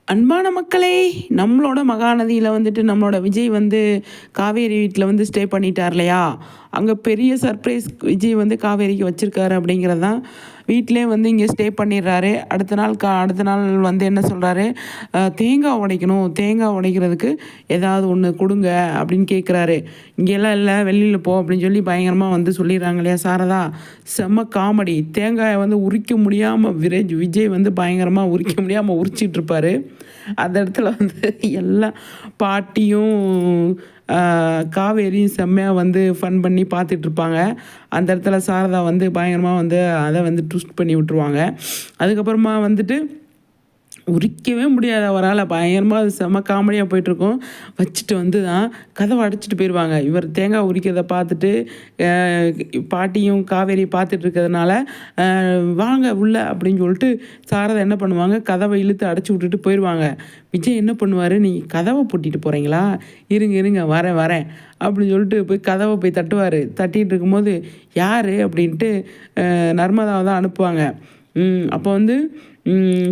அன்பான மக்களே, நம்மளோட மகாநதியில வந்துட்டு நம்மளோட விஜய் வந்து காவேரி வீட்ல வந்து ஸ்டே பண்ணிட்டார் இல்லையா? அங்க பெரிய சர்ப்ரைஸ் விஜய் வந்து காவேரிக்கு வச்சிருக்காரு அப்படிங்கிறது தான். வீட்லயே வந்து இங்க ஸ்டே பண்ணிடுறாரு. அடுத்த நாள் வந்து என்ன சொல்றாரு, தேங்காய் உடைக்கணும். தேங்காய் உடைக்கிறதுக்கு ஏதாவது ஒண்ணு குடுங்க அப்படின்னு கேட்குறாரு. இங்கேல்லாம் இல்ல வெளியில போ அப்படின்னு சொல்லி பயங்கரமா வந்து சொல்லிடுறாங்க இல்லையா சாரதா? செம்ம காமெடி. தேங்காய வந்து உரிக்க முடியாம விஜய் வந்து பயங்கரமா உரிக்க முடியாம உரிச்சிட்டு இருப்பாரு. அந்த இடத்துல வந்து எல்லாம் பாட்டியும் காவேரியும் செம்மையா வந்து ஃபன் பண்ணி பார்த்துட்ருப்பாங்க. அந்த இடத்துல சாரதா வந்து பயங்கரமா வந்து அத வந்து ட்விஸ்ட் பண்ணி விட்டுருவாங்க. அதுக்கப்புறமா வந்துட்டு உரிக்கவே முடியாது அவரால. பயங்கரமா அது செம்ம காமெடியா போயிட்டுருக்கும். வச்சுட்டு வந்து தான் கதவ அடைச்சிட்டு போயிருவாங்க. இவர் தேங்காய் உரிக்கிறத பார்த்துட்டு, அ பாட்டியும் காவேரியும் பார்த்துட்டு இருக்கிறதுனால, "வாங்க உள்ள" அப்படின்னு சொல்லிட்டு சாரதா என்ன பண்ணுவாங்க, கதவ இழுத்து அடைச்சி விட்டுட்டு போயிருவாங்க. விஜய் என்ன பண்ணுவாரு, "நீ கதவ பூட்டிட்டு போறீங்களா? இருங்க இருங்க வரேன் வரேன்" அப்படின்னு சொல்லிட்டு போய் கதவ போய் தட்டுவாரு. தட்டிட்டு இருக்கும்போது, "யாரு?" அப்படின்ட்டு நர்மதாவ தான் அனுப்புவாங்க. அப்போ வந்து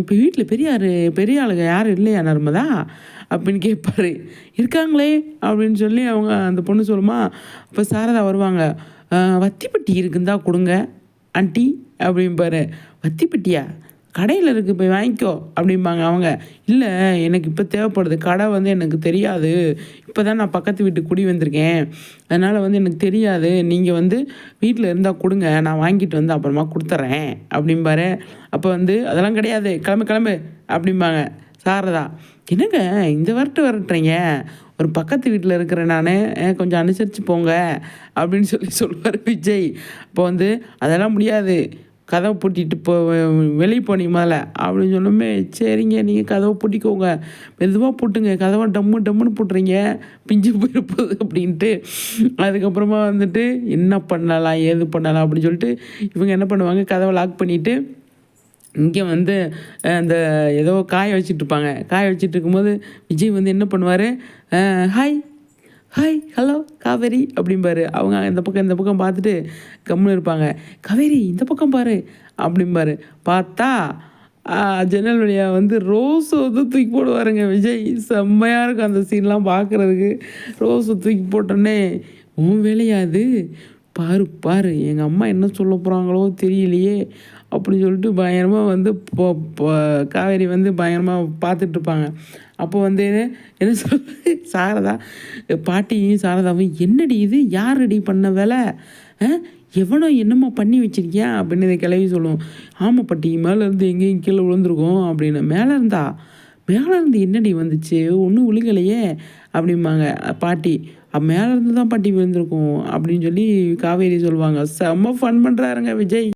இப்போ வீட்டில் பெரிய ஆளுங்க யாரும் இல்லையா நர்மதா? அப்படின்னு கேட்பாரு. இருக்காங்களே அப்படின்னு சொல்லி அவங்க அந்த பொண்ணு சொல்லுமா, அப்போ சாரதா வருவாங்க. வத்திப்பட்டி இருக்குந்தா கொடுங்க ஆண்டி அப்படிம்பாரு. வத்திப்பட்டியா? கடையில் இருக்குது போய் வாங்கிக்கோ அப்படிம்பாங்க அவங்க. இல்லை எனக்கு இப்போ தேவைப்படுது. கடை வந்து எனக்கு தெரியாது. இப்போ தான் நான் பக்கத்து வீட்டுக்கு குடி வந்திருக்கேன். அதனால் வந்து எனக்கு தெரியாது. நீங்கள் வந்து வீட்டில் இருந்தால் கொடுங்க. நான் வாங்கிட்டு வந்து அப்புறமா கொடுத்துட்றேன் அப்படிம்பாரு. அப்போ வந்து அதெல்லாம் கிடையாது. கிளம்பு கிளம்பு அப்படிம்பாங்க சாரதா. என்னங்க இந்த விரட்டுறீங்க? ஒரு பக்கத்து வீட்டில் இருக்கிறேன் நான். கொஞ்சம் அனுசரித்து போங்க அப்படின்னு சொல்லுவார் விஜய். அப்போ வந்து அதெல்லாம் முடியாது. கதவை பூட்டிட்டு வெளியே போனீங்க முதல்ல அப்படின்னு சொன்னோமே, சரிங்க நீங்கள் கதவை பூட்டிக்கோங்க, மெதுவாக பூட்டுங்க, கதவை டம்முன்னு பூட்டுறீங்க, பிஞ்சு போயிருப்போகுது அப்படின்ட்டு. அதுக்கப்புறமா வந்துட்டு என்ன பண்ணலாம் ஏது பண்ணலாம் அப்படின்னு சொல்லிட்டு இவங்க என்ன பண்ணுவாங்க, கதவை லாக் பண்ணிவிட்டு இங்கே வந்து அந்த ஏதோ காய வச்சிட்ருப்பாங்க. காய வச்சுட்டு இருக்கும்போது விஜய் வந்து என்ன பண்ணுவார், ஹாய் ஹாய் ஹலோ காவேரி அப்படிம்பாரு. அவங்க இந்த பக்கம் பார்த்துட்டு கம்முன்னு இருப்பாங்க. காவேரி இந்த பக்கம் பாரு அப்படிம்பாரு. பார்த்தா ஜன்னல் வழியாக வந்து ரோஸை வந்து தூக்கி போடுவாருங்க விஜய். செம்மையாக இருக்கும் அந்த சீன்லாம் பார்க்குறதுக்கு. ரோஸை தூக்கி போட்டோன்னே, உன் வேலையா அது? பாரு பாரு எங்கள் அம்மா என்ன சொல்ல போகிறாங்களோ தெரியலையே அப்படின்னு சொல்லிட்டு பயங்கரமாக வந்து காவேரி வந்து பயங்கரமாக பார்த்துட்ருப்பாங்க. அப்போ வந்து என்ன சாரதா பாட்டியும் சாரதாவும், என்னடி இது யார் ரெடி பண்ண வேலை? எவனோ என்னமோ பண்ணி வச்சிருக்கியா அப்படின்னு இதை கிளவி சொல்லுவோம். ஆமாம் பாட்டி, மேலேருந்து எங்கேயும் கீழே விழுந்துருக்கோம் அப்படின்னு. மேலேருந்து என்னடி வந்துச்சு? ஒன்றும் விழுகலையே அப்படிம்பாங்க பாட்டி. மேலேருந்து தான் பாட்டி விழுந்திருக்கும் அப்படின்னு சொல்லி காவேரி சொல்லுவாங்க. செம்ம ஃபன் பண்ணுறாருங்க விஜய்.